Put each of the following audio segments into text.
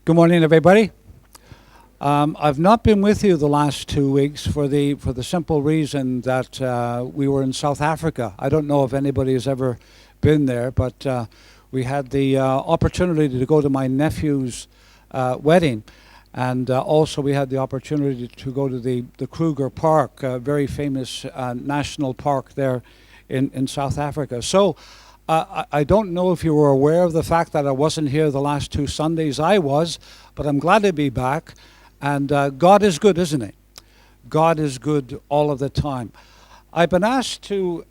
Good morning, everybody. I've not been with you the last 2 weeks for the simple reason that we were in South Africa. I don't know if anybody has ever been there, but we had the opportunity to go to my nephew's wedding, and also we had the opportunity to go to the Kruger Park, a very famous national park there in South Africa. So I don't know if you were aware of the fact that I wasn't here the last 2 Sundays. I was, but I'm glad to be back. And God is good, isn't He? God is good all of the time. I've been asked to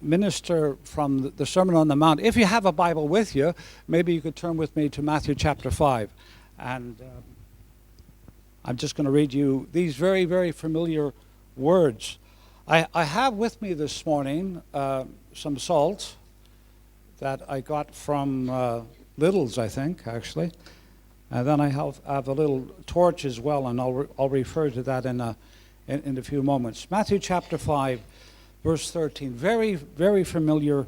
minister from the Sermon on the Mount. If you have a Bible with you, maybe you could turn with me to Matthew chapter 5. And I'm just going to read you these very, very familiar words. I have with me this morning some salt that I got from Lidl's, I think, actually. And then I have a little torch as well, and I'll refer to that in a few moments. Matthew chapter 5, verse 13. Very, very familiar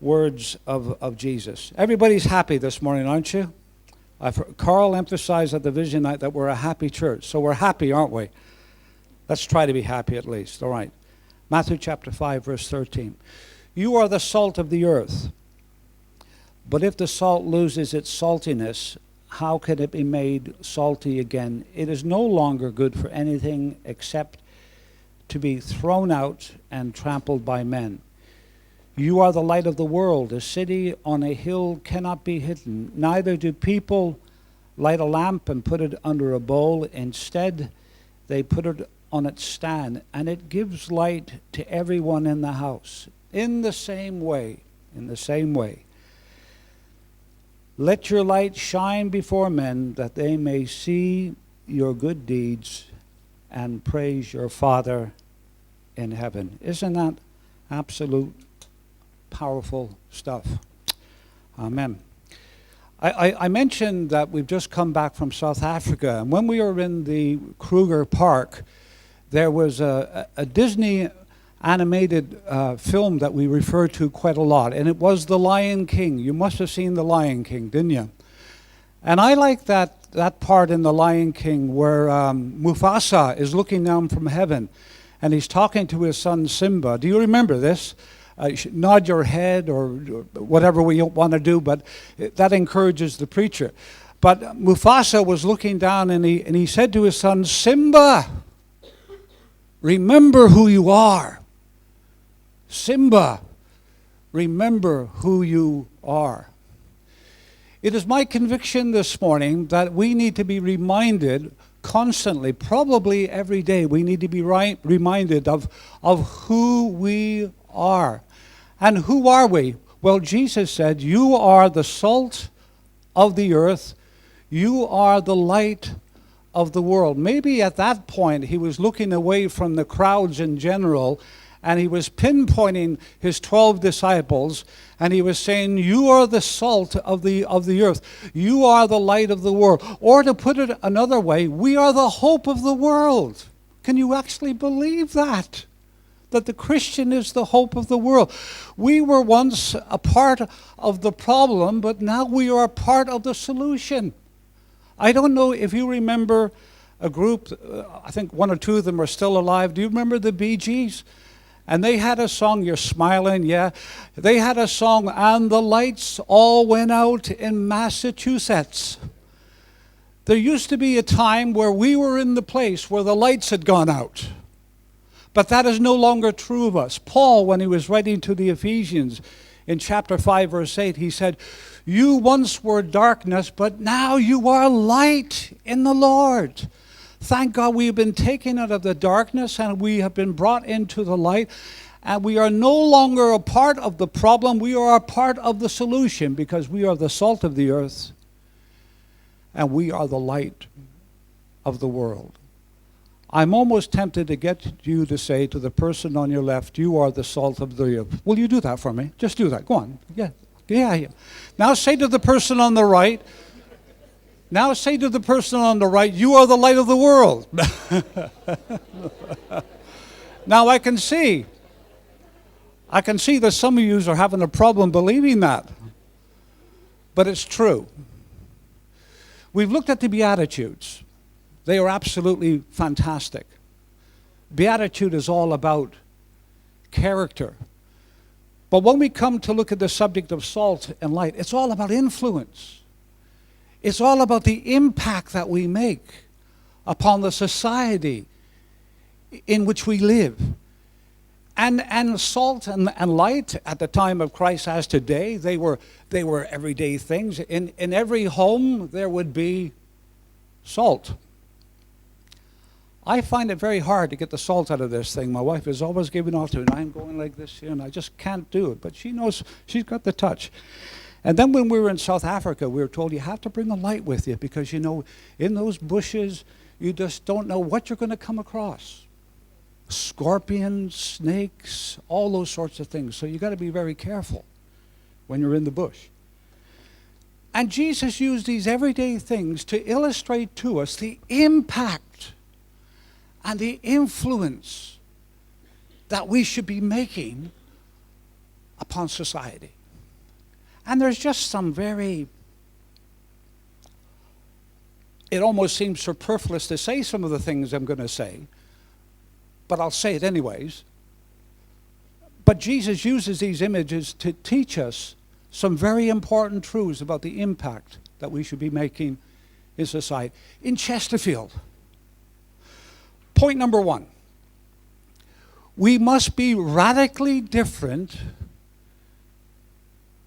words of Jesus. Everybody's happy this morning, aren't you? Carl emphasized at the vision night that we're a happy church. So we're happy, aren't we? Let's try to be happy at least. All right. Matthew chapter 5, verse 13. You are the salt of the earth. But if the salt loses its saltiness, how can it be made salty again? It is no longer good for anything except to be thrown out and trampled by men. You are the light of the world. A city on a hill cannot be hidden. Neither do people light a lamp and put it under a bowl. Instead, they put it on its stand, and it gives light to everyone in the house. In the same way, let your light shine before men, that they may see your good deeds and praise your Father in heaven. Isn't that absolute powerful stuff? Amen. I mentioned that we've just come back from South Africa, and when we were in the Kruger Park, there was a Disney animated film that we refer to quite a lot, and it was The Lion King. You must have seen The Lion King, didn't you? And I like that part in The Lion King where Mufasa is looking down from heaven, and he's talking to his son Simba. Do you remember this? You should nod your head or whatever we want to do, but that encourages the preacher. But Mufasa was looking down, and he said to his son, Simba, remember who you are. Simba, remember who you are. It is my conviction this morning that we need to be reminded constantly, probably every day, we need to be reminded of who we are. And who are we? Well, Jesus said, you are the salt of the earth. You are the light of the world. Maybe at that point he was looking away from the crowds in general, and he was pinpointing his 12 disciples, and he was saying, you are the salt of the earth. You are the light of the world. Or to put it another way, we are the hope of the world. Can you actually believe that? That the Christian is the hope of the world. We were once a part of the problem, but now we are part of the solution. I don't know if you remember a group, I think 1 or 2 of them are still alive. Do you remember the Bee Gees? And they had a song, you're smiling, yeah. They had a song, and the lights all went out in Massachusetts. There used to be a time where we were in the place where the lights had gone out. But that is no longer true of us. Paul, when he was writing to the Ephesians in chapter 5, verse 8, he said, you once were darkness, but now you are light in the Lord. Thank God we have been taken out of the darkness and we have been brought into the light. And we are no longer a part of the problem. We are a part of the solution, because we are the salt of the earth and we are the light of the world. I'm almost tempted to get you to say to the person on your left, you are the salt of the earth. Will you do that for me? Just do that. Go on. Yeah. Now say to the person on the right, you are the light of the world. Now I can see that some of you are having a problem believing that. But it's true. We've looked at the Beatitudes. They are absolutely fantastic. Beatitude is all about character. But when we come to look at the subject of salt and light, it's all about influence. It's all about the impact that we make upon the society in which we live. And salt and light at the time of Christ as today, they were everyday things. In every home there would be salt. I find it very hard to get the salt out of this thing. My wife is always giving off to it. I'm going like this here, and I just can't do it. But she knows, she's got the touch. And then when we were in South Africa, we were told you have to bring a light with you because, you know, in those bushes, you just don't know what you're going to come across. Scorpions, snakes, all those sorts of things. So you got to be very careful when you're in the bush. And Jesus used these everyday things to illustrate to us the impact and the influence that we should be making upon society. And there's just some it almost seems superfluous to say some of the things I'm going to say, but I'll say it anyways. But Jesus uses these images to teach us some very important truths about the impact that we should be making in society. In Chesterfield, point number 1, we must be radically different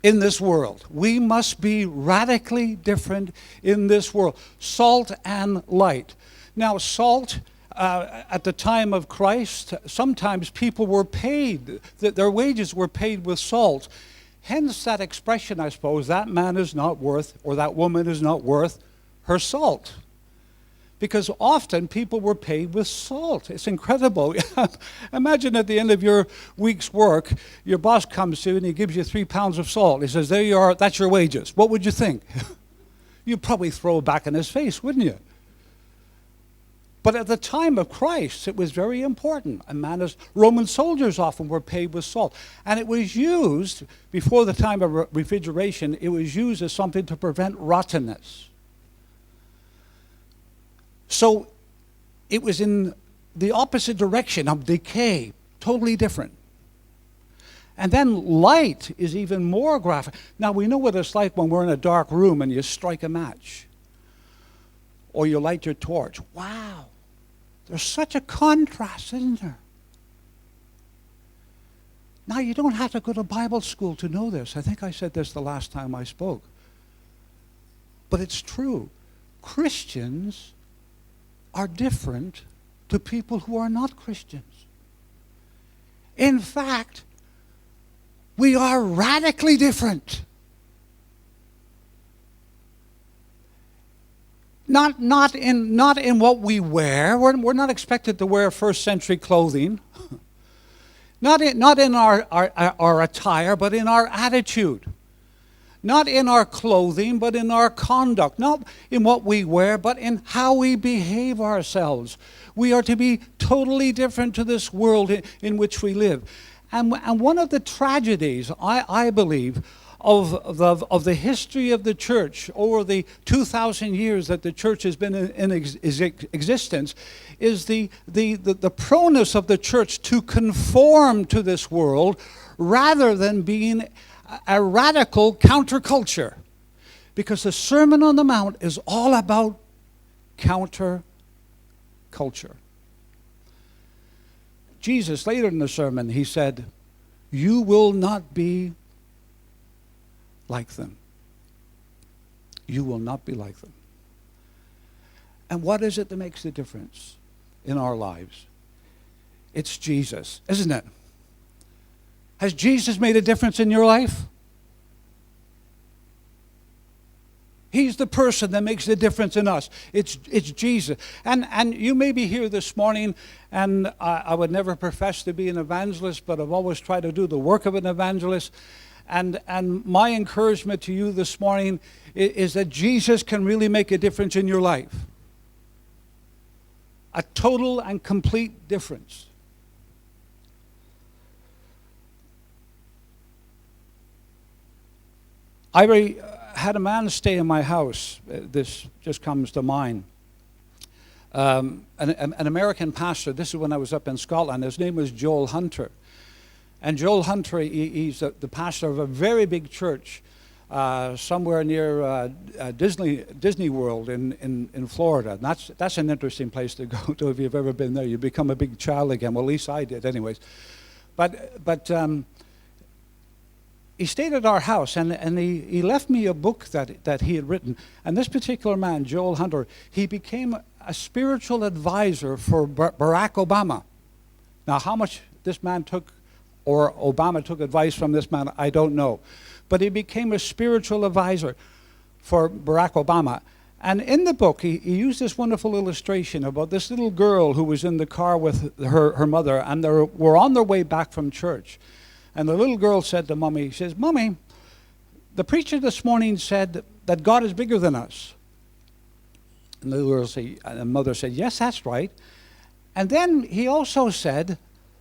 in this world. We must be radically different in this world. Salt and light. Now, salt, at the time of Christ, sometimes people were paid, their wages were paid with salt. Hence that expression, I suppose, that man is not worth, or that woman is not worth her salt. Because often people were paid with salt. It's incredible. Imagine at the end of your week's work, your boss comes to you and he gives you 3 pounds of salt. He says, there you are, that's your wages. What would you think? You'd probably throw it back in his face, wouldn't you? But at the time of Christ, it was very important. Roman soldiers often were paid with salt. And it was used, before the time of refrigeration, it was used as something to prevent rottenness. So it was in the opposite direction of decay, totally different. And then light is even more graphic. Now we know what it's like when we're in a dark room and you strike a match. Or you light your torch. Wow, there's such a contrast, isn't there? Now you don't have to go to Bible school to know this. I think I said this the last time I spoke. But it's true. Christians are different to people who are not Christians. In fact, we are radically different. Not in what we wear. We're not expected to wear first century clothing. Not in our attire, but in our attitude. Not in our clothing, but in our conduct. Not in what we wear, but in how we behave ourselves. We are to be totally different to this world in which we live. And one of the tragedies, I believe, of the history of the church over the 2,000 years that the church has been in existence is the proneness of the church to conform to this world rather than being a radical counterculture, because the Sermon on the Mount is all about counterculture. Jesus, later in the sermon, he said, you will not be like them. You will not be like them. And what is it that makes the difference in our lives? It's Jesus, isn't it? Has Jesus made a difference in your life? He's the person that makes the difference in us. It's Jesus. And you may be here this morning, and I would never profess to be an evangelist, but I've always tried to do the work of an evangelist. And my encouragement to you this morning is that Jesus can really make a difference in your life. A total and complete difference. had a man stay in my house. This just comes to mind. An American pastor. This is when I was up in Scotland. His name was Joel Hunter. And Joel Hunter, he's the pastor of a very big church somewhere near Disney World in Florida. And that's an interesting place to go to if you've ever been there. You become a big child again. Well, at least I did anyways. But he stayed at our house, and he left me a book that he had written. And this particular man, Joel Hunter, he became a spiritual advisor for Barack Obama. Now, how much this man took, or Obama took advice from this man, I don't know. But he became a spiritual advisor for Barack Obama. And in the book, he used this wonderful illustration about this little girl who was in the car with her mother, and they were on their way back from church. And the little girl said to Mommy, she says, "Mommy, the preacher this morning said that God is bigger than us." And the little girl said, and the mother said, "Yes, that's right. And then he also said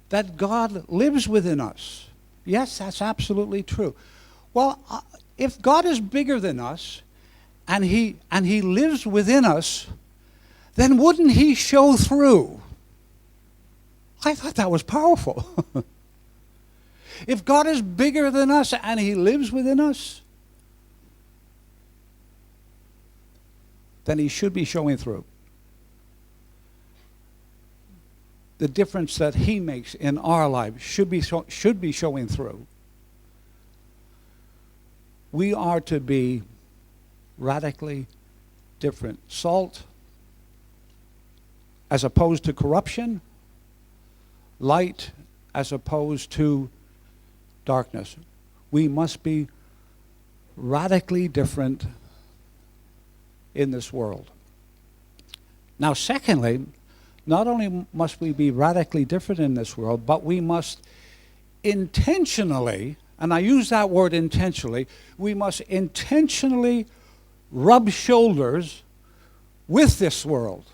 that God lives within us." Yes, that's absolutely true. Well, if God is bigger than us, and he lives within us, then wouldn't he show through? I thought that was powerful. If God is bigger than us and he lives within us, then he should be showing through. The difference that he makes in our lives should be showing through. We are to be radically different. Salt as opposed to corruption, light as opposed to darkness. We must be radically different in this world. Now, secondly, not only must we be radically different in this world, but we must intentionally, and I use that word intentionally, we must intentionally rub shoulders with this world.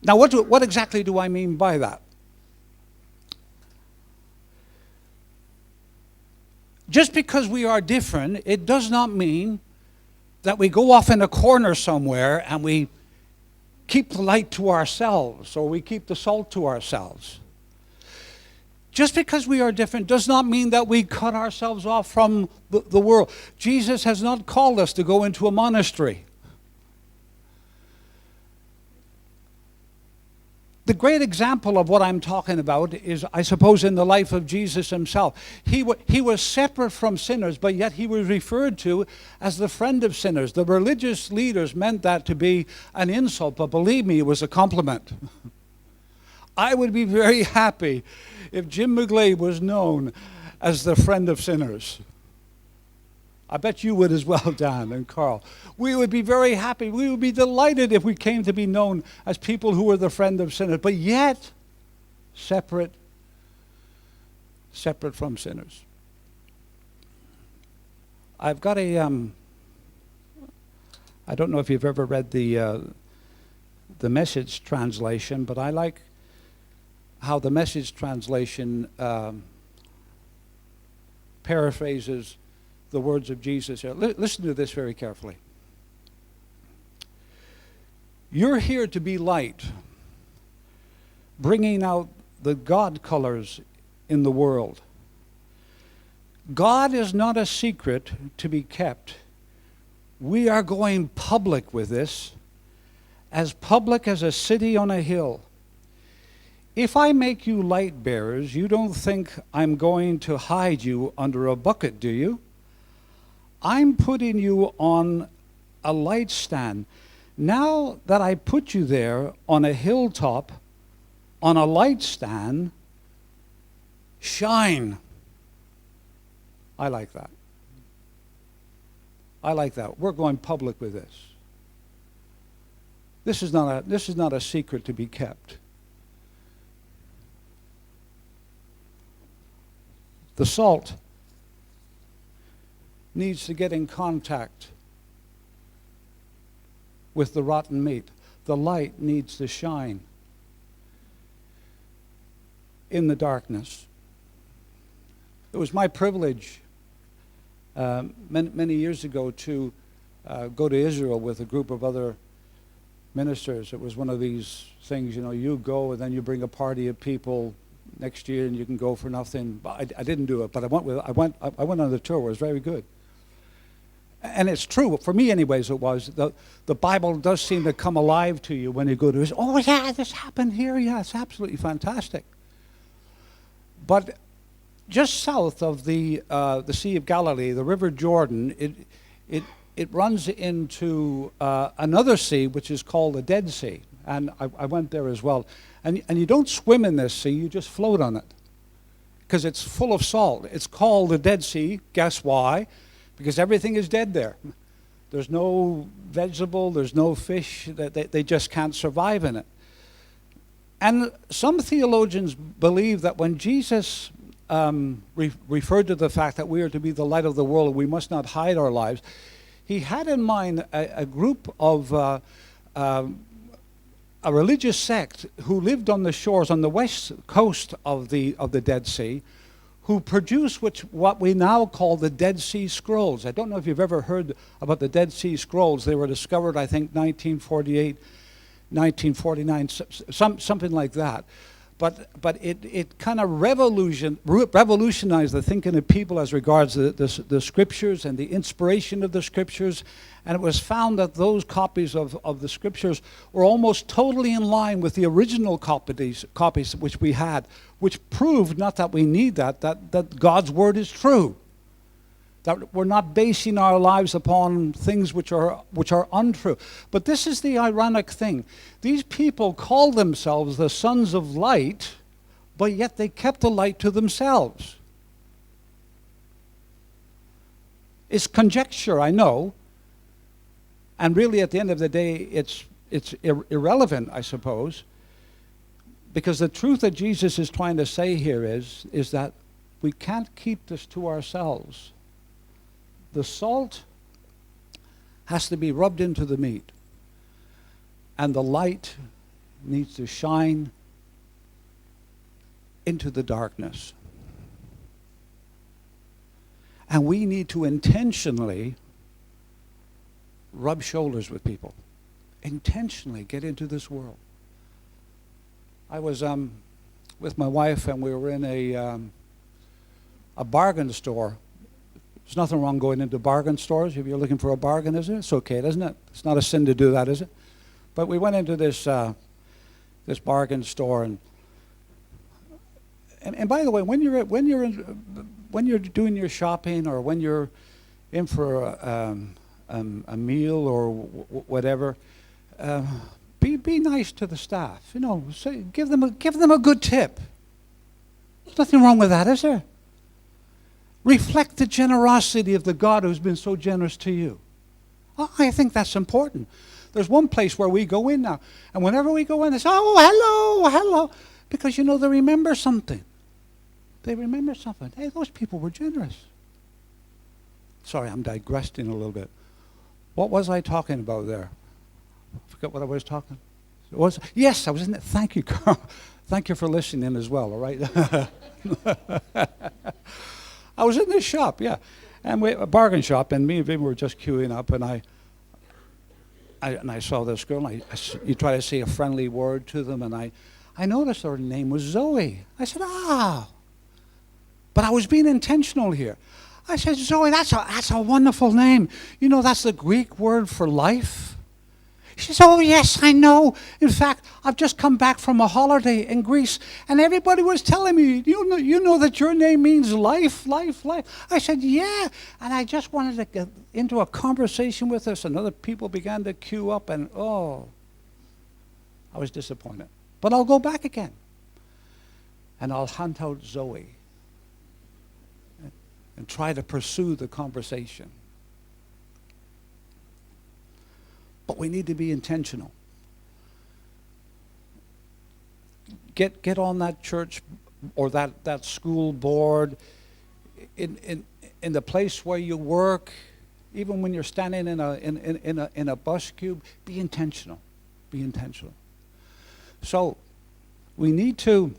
Now, what exactly do I mean by that? Just because we are different, it does not mean that we go off in a corner somewhere and we keep the light to ourselves, or we keep the salt to ourselves. Just because we are different does not mean that we cut ourselves off from the world. Jesus has not called us to go into a monastery. The great example of what I'm talking about is, I suppose, in the life of Jesus himself. He was separate from sinners, but yet he was referred to as the friend of sinners. The religious leaders meant that to be an insult, but believe me, it was a compliment. I would be very happy if Jim McGlade was known as the friend of sinners. I bet you would as well, Dan and Carl. We would be very happy. We would be delighted if we came to be known as people who were the friend of sinners, but yet separate from sinners. I've got a, I don't know if you've ever read the Message translation, but I like how the Message translation paraphrases the words of Jesus here. Listen to this very carefully. You're here to be light, bringing out the God colors in the world. God is not a secret to be kept. We are going public with this, as public as a city on a hill. If I make you light bearers, you don't think I'm going to hide you under a bucket, do you? I'm putting you on a light stand. Now that I put you there on a hilltop, on a light stand, shine. I like that. I like that. We're going public with this. This is not a secret to be kept. The salt needs to get in contact with the rotten meat. The light needs to shine in the darkness. It was my privilege many years ago to go to Israel with a group of other ministers. It was one of these things, you go and then you bring a party of people next year and you can go for nothing. I didn't do it, but I went on the tour. It was very good. And it's true, for me anyways it was. The Bible does seem to come alive to you when you go to it. Oh yeah, this happened here. Yeah, it's absolutely fantastic. But just south of the Sea of Galilee, the River Jordan, it runs into another sea which is called the Dead Sea. And I went there as well. And you don't swim in this sea, you just float on it. Because it's full of salt. It's called the Dead Sea. Guess why? Because everything is dead there. There's no vegetable, there's no fish, they just can't survive in it. And some theologians believe that when Jesus referred to the fact that we are to be the light of the world and we must not hide our lives, he had in mind a group of a religious sect who lived on the shores on the west coast of the Dead Sea, who produced what we now call the Dead Sea Scrolls. I don't know if you've ever heard about the Dead Sea Scrolls. They were discovered, I think, 1948, 1949, something like that. But it kind of revolutionized the thinking of people as regards the scriptures and the inspiration of the scriptures. And it was found that those copies of the scriptures were almost totally in line with the original copies which we had, which proved, not that we need that God's word is true. That we're not basing our lives upon things which are untrue. But this is the ironic thing. These people call themselves the sons of light, but yet they kept the light to themselves. It's conjecture, I know. And really at the end of the day, it's irrelevant, I suppose. Because the truth that Jesus is trying to say here is that we can't keep this to ourselves. The salt has to be rubbed into the meat, and the light needs to shine into the darkness. And we need to intentionally rub shoulders with people, intentionally get into this world. I was with my wife, and we were in a bargain store. There's nothing wrong going into bargain stores if you're looking for a bargain, is it? It's okay, isn't it? It's not a sin to do that, is it? But we went into this bargain store, and by the way, when you're doing your shopping, or when you're in for a meal or whatever, be nice to the staff. Give them a good tip. There's nothing wrong with that, is there? Reflect the generosity of the God who's been so generous to you. I think that's important. There's one place where we go in now, and whenever we go in, they say, oh, hello, because they remember something. They remember something. Hey, those people were generous. Sorry, I'm digressing a little bit. What was I talking about there? I forgot what I was talking. Yes, I was in it. Thank you, Carl. Thank you for listening as well, all right? I was in this shop, yeah, and a bargain shop, and me and Vim were just queuing up, and I saw this girl, and you try to say a friendly word to them, and I noticed her name was Zoe. I said, but I was being intentional here. I said, Zoe, that's a wonderful name. That's the Greek word for life. She says, oh, yes, I know. In fact, I've just come back from a holiday in Greece, and everybody was telling me, you know that your name means life, life, life. I said, yeah. And I just wanted to get into a conversation with us, and other people began to queue up, and I was disappointed. But I'll go back again, and I'll hunt out Zoe and try to pursue the conversation. But we need to be intentional. Get on that church or that school board, in the place where you work, even when you're standing in a bus cube. Be intentional. Be intentional. So we need to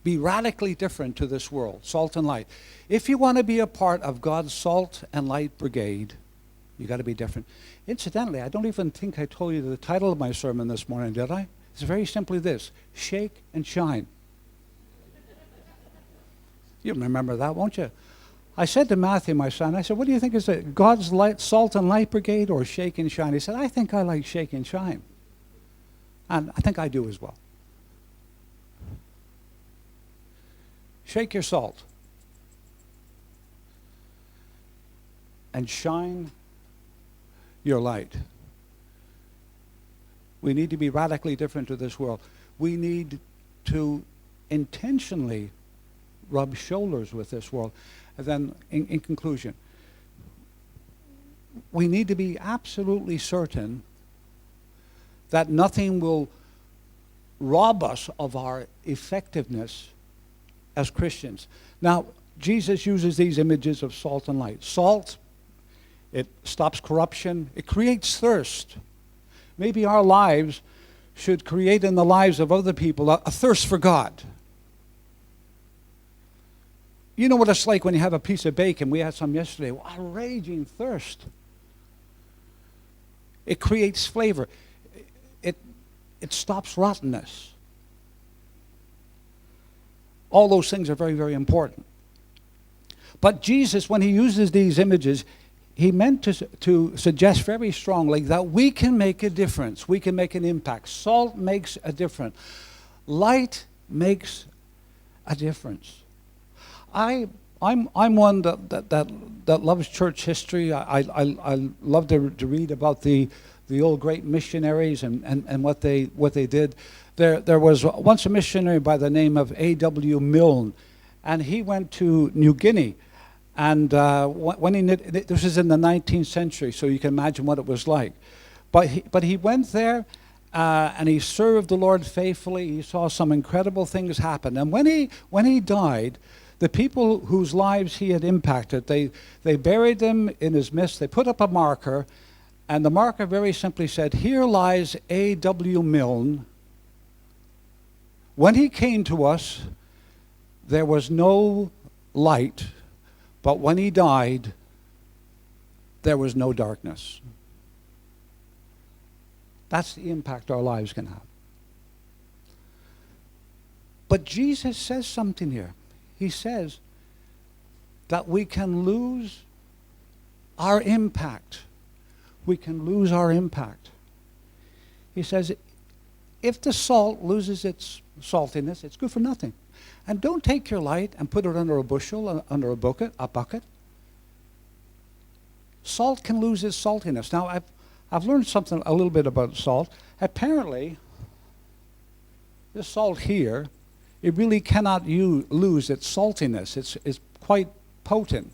be radically different to this world, salt and light. If you want to be a part of God's salt and light brigade, you got to be different. Incidentally, I don't even think I told you the title of my sermon this morning, did I? It's very simply this: Shake and Shine. You remember that, won't you? I said to Matthew, my son, I said, what do you think is it, God's light, salt and light brigade or shake and shine? He said, I think I like shake and shine. And I think I do as well. Shake your salt. And shine your light. We need to be radically different to this world. We need to intentionally rub shoulders with this world. And then, in conclusion, we need to be absolutely certain that nothing will rob us of our effectiveness as Christians. Now, Jesus uses these images of salt and light. Salt, it stops corruption. It creates thirst. Maybe our lives should create in the lives of other people a thirst for God. You know what it's like when you have a piece of bacon. We had some yesterday. A raging thirst. It creates flavor. It stops rottenness. All those things are very, very important. But Jesus, when he uses these images, he meant to suggest very strongly that we can make a difference. We can make an impact. Salt makes a difference. Light makes a difference. I'm one that loves church history. I love to read about the old great missionaries and what they did. There was once a missionary by the name of A.W. Milne, and he went to New Guinea. And this is in the 19th century, so you can imagine what it was like. But he went there, and he served the Lord faithfully. He saw some incredible things happen. And when he died, the people whose lives he had impacted, they buried them in his midst. They put up a marker, and the marker very simply said, "Here lies A.W. Milne. When he came to us, there was no light, but when he died, there was no darkness." That's the impact our lives can have. But Jesus says something here. He says that we can lose our impact. We can lose our impact. He says, if the salt loses its saltiness, it's good for nothing. And don't take your light and put it under a bushel, under a bucket. Salt can lose its saltiness. Now, I've learned something a little bit about salt. Apparently, this salt here, it really cannot lose its saltiness. It's quite potent.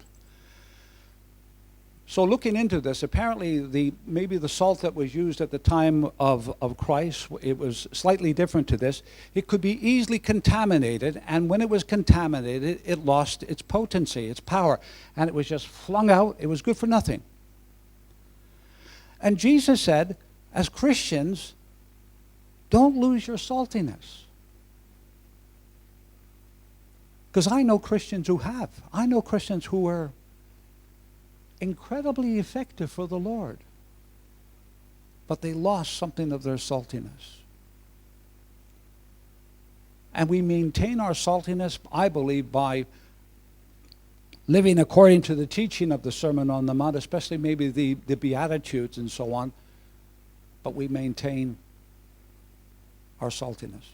So looking into this, apparently maybe the salt that was used at the time of Christ, it was slightly different to this. It could be easily contaminated, and when it was contaminated, it lost its potency, its power, and it was just flung out. It was good for nothing. And Jesus said, as Christians, don't lose your saltiness. Because I know Christians who have. I know Christians who are incredibly effective for the Lord, but they lost something of their saltiness. And we maintain our saltiness, I believe, by living according to the teaching of the Sermon on the Mount, especially maybe the Beatitudes and so on, but we maintain our saltiness.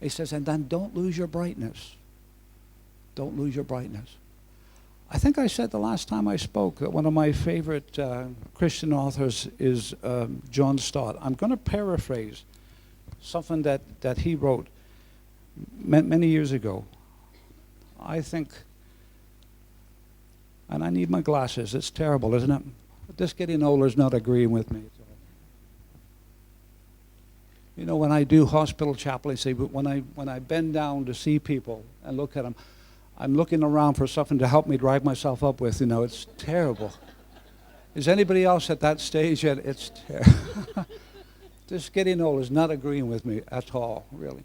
He says, and then don't lose your brightness. Don't lose your brightness. I think I said the last time I spoke that one of my favorite Christian authors is John Stott. I'm going to paraphrase something that he wrote many years ago. I think, and I need my glasses. It's terrible, isn't it? Just getting older is not agreeing with me. You know, when I do hospital chaplaincy, when I bend down to see people and look at them, I'm looking around for something to help me drive myself up with. You know, it's terrible. Is anybody else at that stage yet? It's terrible. Just getting old is not agreeing with me at all, really.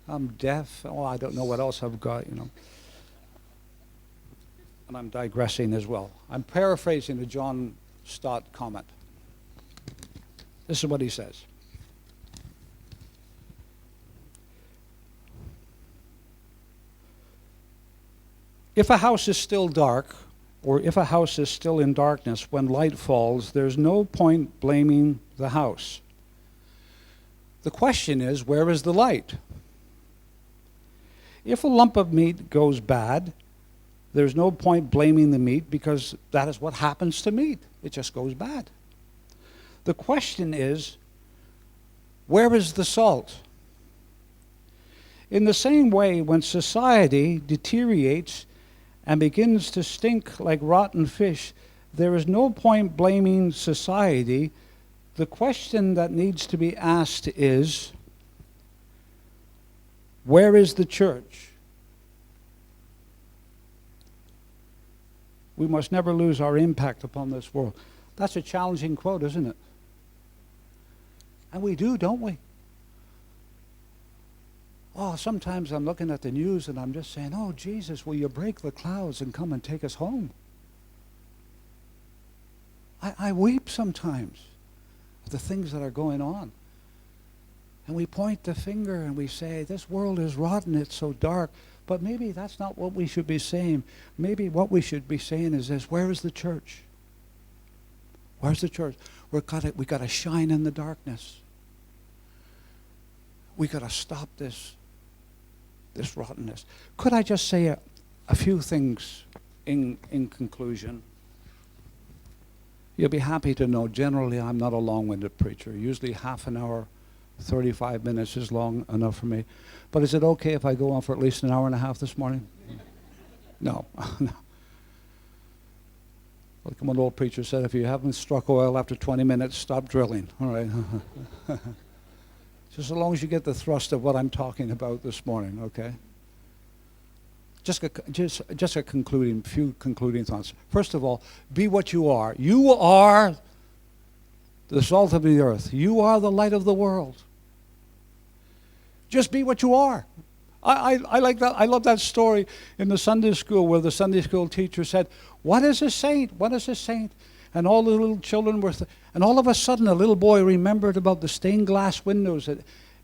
I'm deaf. Oh, I don't know what else I've got, you know. And I'm digressing as well. I'm paraphrasing the John Stott comment. This is what he says. If a house is still dark, or if a house is still in darkness when light falls, there's no point blaming the house. The question is, where is the light? If a lump of meat goes bad, there's no point blaming the meat, because that is what happens to meat. It just goes bad. The question is, where is the salt? In the same way, when society deteriorates and begins to stink like rotten fish, there is no point blaming society. The question that needs to be asked is, where is the church? We must never lose our impact upon this world. That's a challenging quote, isn't it? And we do, don't we? Oh, sometimes I'm looking at the news and I'm just saying, oh, Jesus, will you break the clouds and come and take us home? I weep sometimes at the things that are going on. And we point the finger and we say, this world is rotten, it's so dark. But maybe that's not what we should be saying. Maybe what we should be saying is this: where is the church? Where's the church? We got to shine in the darkness. We got to stop this rottenness. Could I just say a few things in conclusion? You'll be happy to know, generally I'm not a long-winded preacher. Usually half an hour, 35 minutes is long enough for me. But is it okay if I go on for at least an hour and a half this morning? No. Like one old preacher said, if you haven't struck oil after 20 minutes, stop drilling. All right. Just as long as you get the thrust of what I'm talking about this morning, okay? Just a few concluding thoughts. First of all, be what you are. You are the salt of the earth. You are the light of the world. Just be what you are. I like that. I love that story in the Sunday school where the Sunday school teacher said, "What is a saint? What is a saint?" And all the little children were, and all of a sudden a little boy remembered about the stained glass windows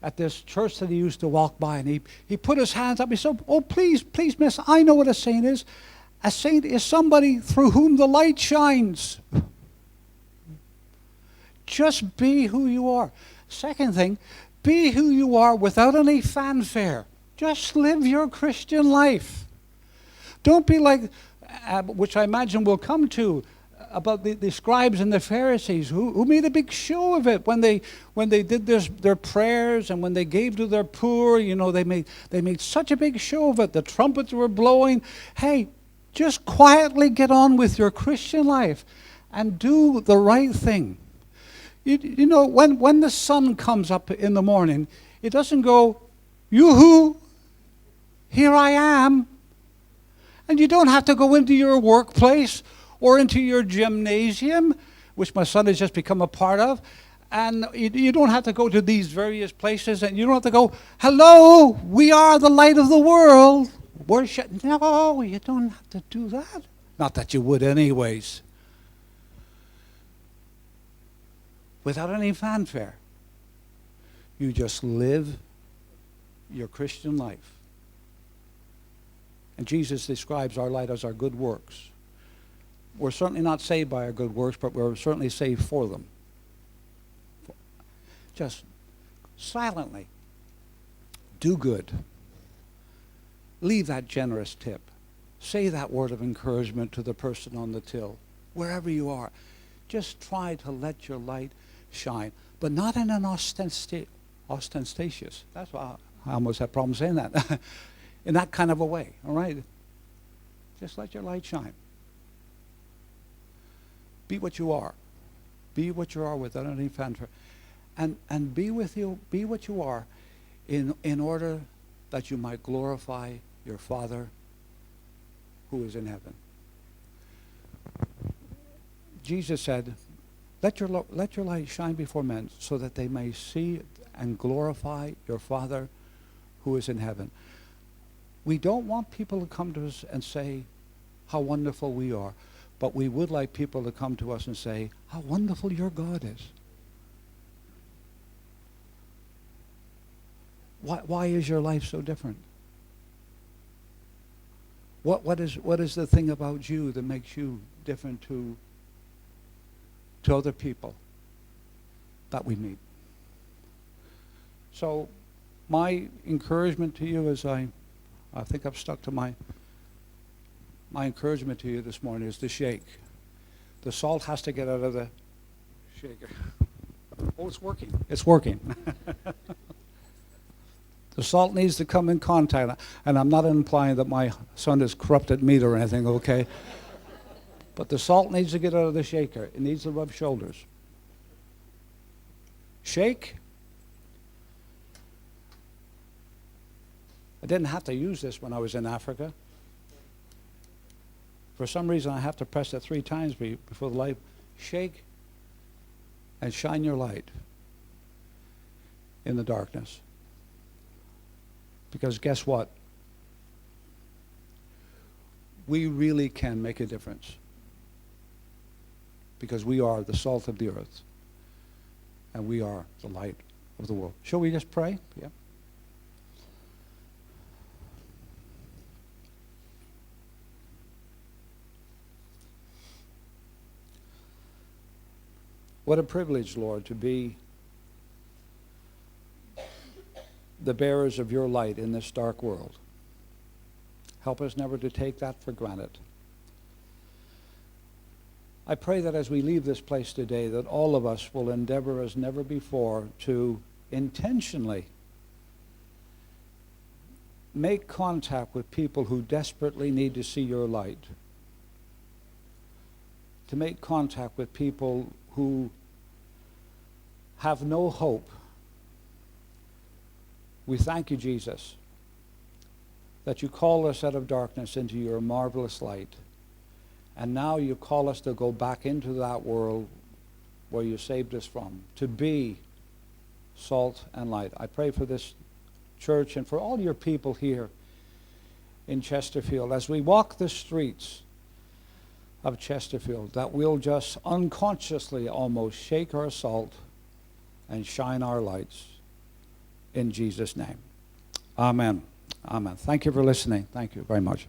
at this church that he used to walk by, and he put his hands up. He said, "Oh, please, miss, I know what a saint is. A saint is somebody through whom the light shines." Just be who you are. Second thing, be who you are without any fanfare. Just live your Christian life. Don't be like, which I imagine we'll come to, about the scribes and the Pharisees who made a big show of it when they did their prayers and when they gave to their poor. You know, they made such a big show of it. The trumpets were blowing. Hey, just quietly get on with your Christian life and do the right thing. You know, when the sun comes up in the morning, it doesn't go, yoo-hoo, here I am. And you don't have to go into your workplace or into your gymnasium, which my son has just become a part of. And you don't have to go to these various places, and you don't have to go, hello, we are the light of the world. Worship. No, you don't have to do that. Not that you would anyways. Without any fanfare. You just live your Christian life. And Jesus describes our light as our good works. We're certainly not saved by our good works, but we're certainly saved for them. Just silently do good. Leave that generous tip. Say that word of encouragement to the person on the till. Wherever you are, just try to let your light shine, but not in an ostentatious. That's why I almost had problems saying that. In that kind of a way, all right? Just let your light shine. Be what you are. Be what you are without any fanfare. And be what you are in order that you might glorify your Father who is in heaven. Jesus said, let your light shine before men so that they may see and glorify your Father who is in heaven. We don't want people to come to us and say how wonderful we are, but we would like people to come to us and say how wonderful your God is. Why is your life so different? What is the thing about you that makes you different to other people that we meet? So my encouragement to you is I think I've stuck to my encouragement to you this morning is to shake. The salt has to get out of the shaker. Oh, it's working. It's working. The salt needs to come in contact. And I'm not implying that my son is corrupted meat or anything, okay? But the salt needs to get out of the shaker. It needs to rub shoulders. Shake. I didn't have to use this when I was in Africa. For some reason, I have to press it 3 times before the light. Shake and shine your light in the darkness. Because guess what? We really can make a difference. Because we are the salt of the earth. And we are the light of the world. Shall we just pray? Yeah. What a privilege, Lord, to be the bearers of your light in this dark world. Help us never to take that for granted. I pray that as we leave this place today, that all of us will endeavor as never before to intentionally make contact with people who desperately need to see your light. To make contact with people who have no hope. We thank you, Jesus, that you call us out of darkness into your marvelous light. And now you call us to go back into that world where you saved us from, to be salt and light. I pray for this church and for all your people here in Chesterfield, as we walk the streets of Chesterfield, that we'll just unconsciously almost shake our salt and shine our lights. In Jesus' name. Amen. Amen. Thank you for listening. Thank you very much.